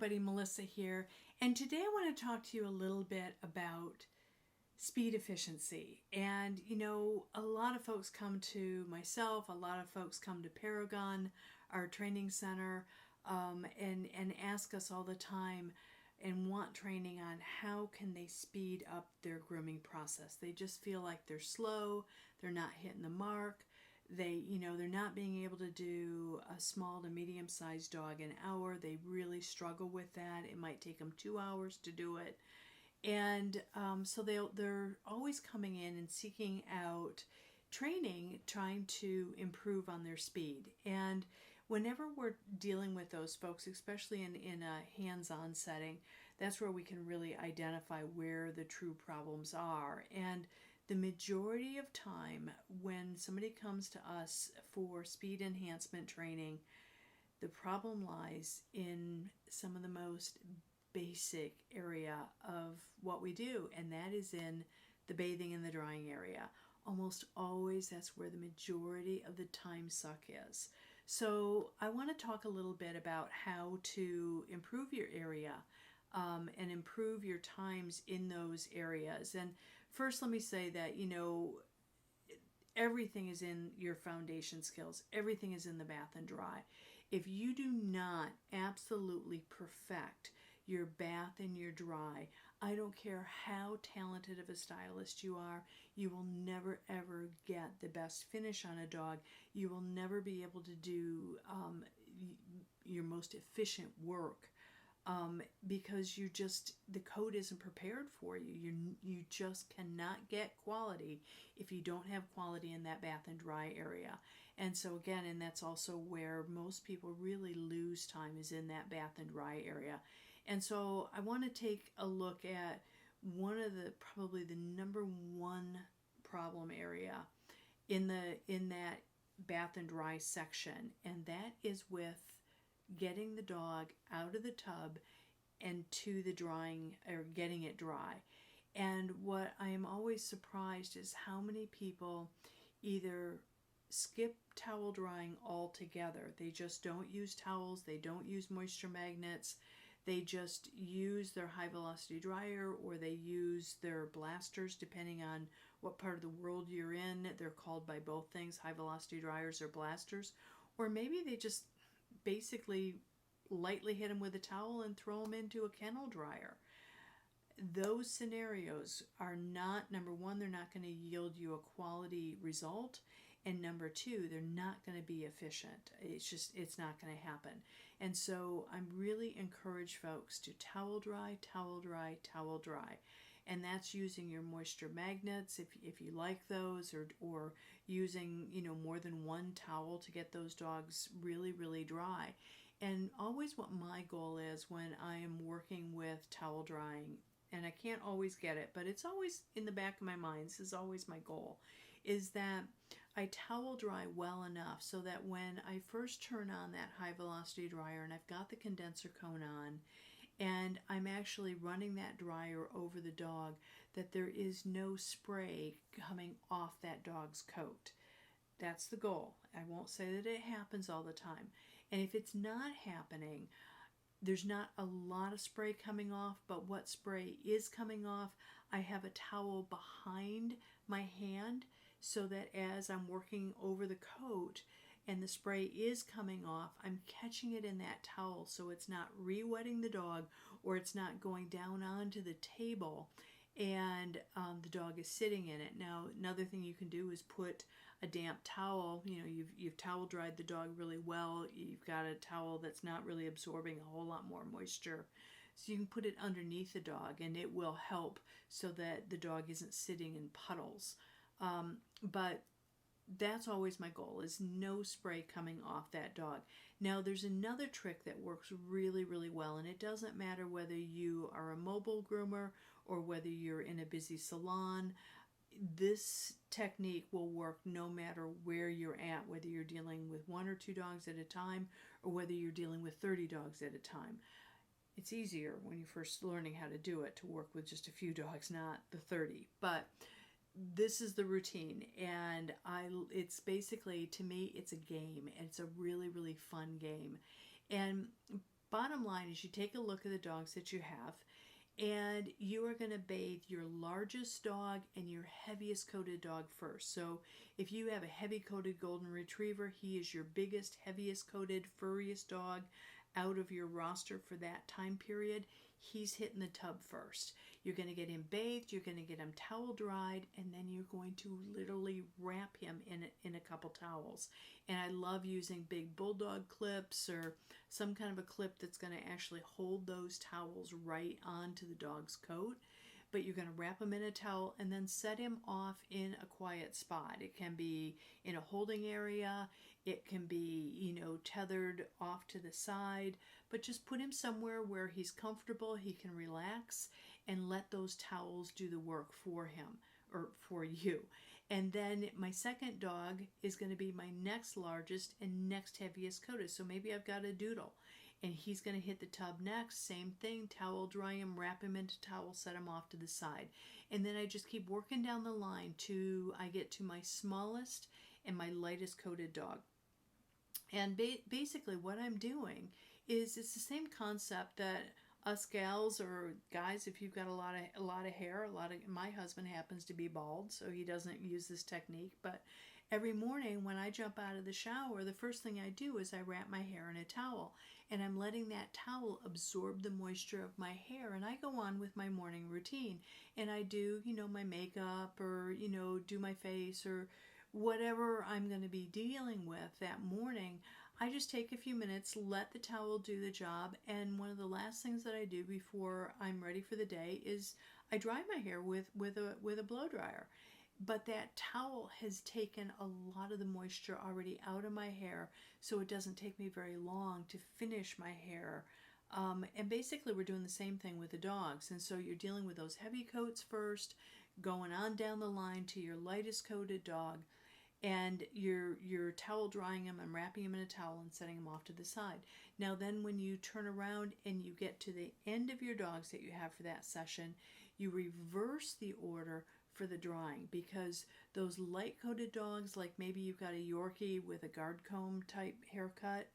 everybody, Melissa here, and today I want to talk to you a little bit about speed efficiency. And a lot of folks come to myself, a lot of folks come to Paragon, our training center, and ask us all the time and want training on how can they speed up their grooming process. They just feel like they're slow, they're not hitting the mark. They're not being able to do a small to medium-sized dog an hour. They really struggle with that. It might take them 2 hours to do it. And so they're always coming in and seeking out training, trying to improve on their speed. And whenever we're dealing with those folks, especially in a hands-on setting, that's where we can really identify where the true problems are. And the majority of time when somebody comes to us for speed enhancement training, the problem lies in some of the most basic area of what we do, and that is in the bathing and the drying area. Almost always that's where the majority of the time suck is. So I want to talk a little bit about how to improve your area and improve your times in those areas. And first, let me say that, everything is in your foundation skills. Everything is in the bath and dry. If you do not absolutely perfect your bath and your dry, I don't care how talented of a stylist you are, you will never ever get the best finish on a dog. You will never be able to do your most efficient work. Because the code isn't prepared for you. You just cannot get quality if you don't have quality in that bath and dry area. And so again, and that's also where most people really lose time, is in that bath and dry area. And so I want to take a look at probably the number one problem area in that bath and dry section, and that is with getting the dog out of the tub and to the drying, or getting it dry. And what I am always surprised is how many people either skip towel drying altogether. They just don't use towels, they don't use moisture magnets, they just use their high velocity dryer, or they use their blasters, depending on what part of the world you're in. They're called by both things, high velocity dryers or blasters. Or maybe they just basically lightly hit them with a towel and throw them into a kennel dryer. Those scenarios are not, number one, they're not going to yield you a quality result, and number two, they're not going to be efficient. It's not going to happen. And so I'm really encourage folks to towel dry, towel dry, towel dry. And that's using your moisture magnets if you like those, or using more than one towel to get those dogs really, really dry. And always what my goal is when I am working with towel drying, and I can't always get it, but it's always in the back of my mind, this is always my goal, is that I towel dry well enough so that when I first turn on that high velocity dryer and I've got the condenser cone on, and I'm actually running that dryer over the dog, that there is no spray coming off that dog's coat. That's the goal. I won't say that it happens all the time. And if it's not happening, there's not a lot of spray coming off, but what spray is coming off, I have a towel behind my hand so that as I'm working over the coat and the spray is coming off, I'm catching it in that towel so it's not re-wetting the dog, or it's not going down onto the table and the dog is sitting in it. Now, another thing you can do is put a damp towel. You've towel dried the dog really well. You've got a towel that's not really absorbing a whole lot more moisture. So you can put it underneath the dog, and it will help so that the dog isn't sitting in puddles. But that's always my goal, is no spray coming off that dog. Now, there's another trick that works really, really well, and it doesn't matter whether you are a mobile groomer or whether you're in a busy salon. This technique will work no matter where you're at, whether you're dealing with 1 or 2 dogs at a time, or whether you're dealing with 30 dogs at a time. It's easier when you're first learning how to do it to work with just a few dogs, not the 30. But this is the routine, and it's basically, to me, it's a game, and it's a really, really fun game. And bottom line is you take a look at the dogs that you have, and you are going to bathe your largest dog and your heaviest coated dog first. So if you have a heavy coated golden retriever, he is your biggest, heaviest coated, furriest dog out of your roster for that time period. He's hitting the tub first. You're going to get him bathed, you're going to get him towel dried, and then you're going to literally wrap him in a couple towels. And I love using big bulldog clips or some kind of a clip that's going to actually hold those towels right onto the dog's coat. But you're going to wrap him in a towel and then set him off in a quiet spot. It can be in a holding area. It can be, tethered off to the side. But just put him somewhere where he's comfortable, he can relax, and let those towels do the work for him or for you. And then my second dog is going to be my next largest and next heaviest coated. So maybe I've got a doodle, and he's going to hit the tub next. Same thing, towel dry him, wrap him into towel, set him off to the side. And then I just keep working down the line till I get to my smallest and my lightest coated dog. And basically what I'm doing is it's the same concept that us gals or guys, if you've got a lot of hair, my husband happens to be bald, so he doesn't use this technique, but every morning when I jump out of the shower, the first thing I do is I wrap my hair in a towel, and I'm letting that towel absorb the moisture of my hair, and I go on with my morning routine, and I do, my makeup or, do my face or whatever I'm going to be dealing with that morning. I just take a few minutes, let the towel do the job, and one of the last things that I do before I'm ready for the day is I dry my hair with a blow dryer. But that towel has taken a lot of the moisture already out of my hair, so it doesn't take me very long to finish my hair. And basically we're doing the same thing with the dogs. And so you're dealing with those heavy coats first, going on down the line to your lightest coated dog, and you're towel drying them and wrapping them in a towel and setting them off to the side. Now then, when you turn around and you get to the end of your dogs that you have for that session, you reverse the order for the drying, because those light coated dogs, like maybe you've got a Yorkie with a guard comb type haircut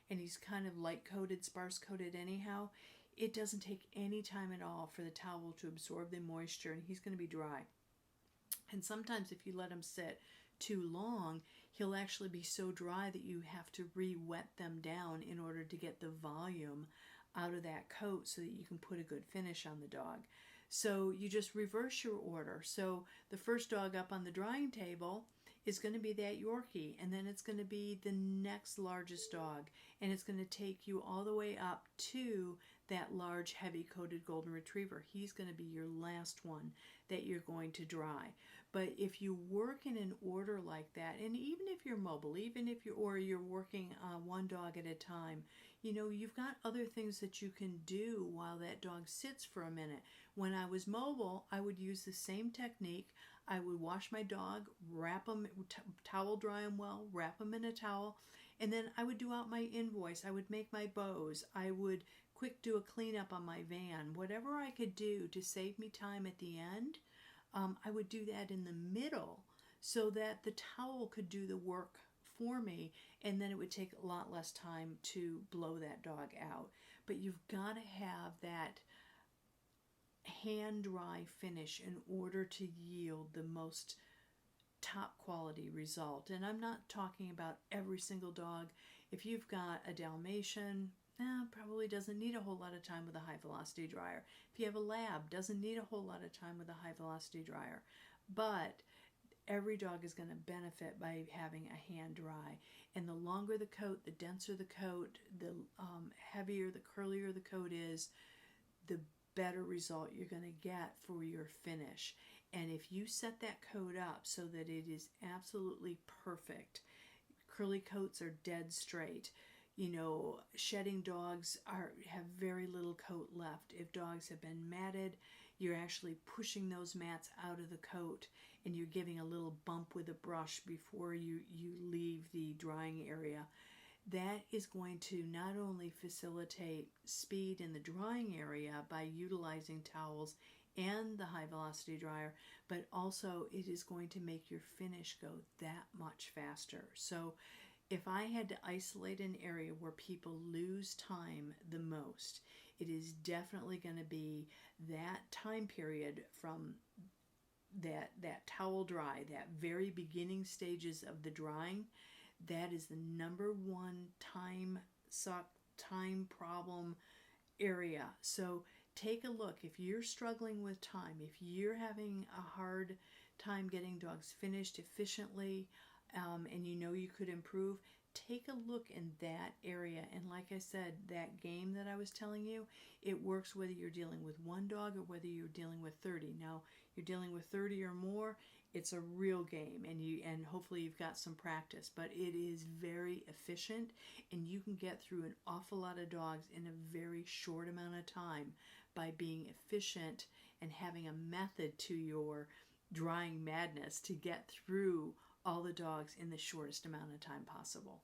and he's kind of light coated, sparse coated anyhow, it doesn't take any time at all for the towel to absorb the moisture, and he's going to be dry. And sometimes if you let him sit too long, he'll actually be so dry that you have to re-wet them down in order to get the volume out of that coat so that you can put a good finish on the dog. So you just reverse your order. So the first dog up on the drying table is going to be that Yorkie, and then it's going to be the next largest dog, and it's going to take you all the way up to that large heavy coated golden retriever. He's going to be your last one that you're going to dry. But if you work in an order like that, and even if you're mobile, even if you're working one dog at a time, you've got other things that you can do while that dog sits for a minute. When I was mobile, I would use the same technique. I would wash my dog, wrap him, towel dry him well, wrap him in a towel, and then I would do out my invoice. I would make my bows. I would quick do a cleanup on my van. Whatever I could do to save me time at the end, I would do that in the middle so that the towel could do the work for me, and then it would take a lot less time to blow that dog out. But you've got to have that hand dry finish in order to yield the most top quality result. And I'm not talking about every single dog. If you've got a Dalmatian, probably doesn't need a whole lot of time with a high velocity dryer. If you have a lab, doesn't need a whole lot of time with a high velocity dryer. But every dog is going to benefit by having a hand dry. And the longer the coat, the denser the coat, the heavier, the curlier the coat is, the better result you're going to get for your finish. And if you set that coat up so that it is absolutely perfect, curly coats are dead straight. Shedding dogs have very little coat left. If dogs have been matted, you're actually pushing those mats out of the coat, and you're giving a little bump with a brush before you leave the drying area. That is going to not only facilitate speed in the drying area by utilizing towels and the high velocity dryer, but also it is going to make your finish go that much faster. So if I had to isolate an area where people lose time the most, it is definitely going to be that time period from that towel dry, that very beginning stages of the drying. That is the number one time problem area. So take a look. If you're struggling with time, if you're having a hard time getting dogs finished efficiently, and you know you could improve, take a look in that area. And like I said, that game that I was telling you, it works whether you're dealing with one dog or whether you're dealing with 30. Now, you're dealing with 30 or more, it's a real game, and hopefully you've got some practice, but it is very efficient, and you can get through an awful lot of dogs in a very short amount of time by being efficient and having a method to your drying madness to get through all the dogs in the shortest amount of time possible.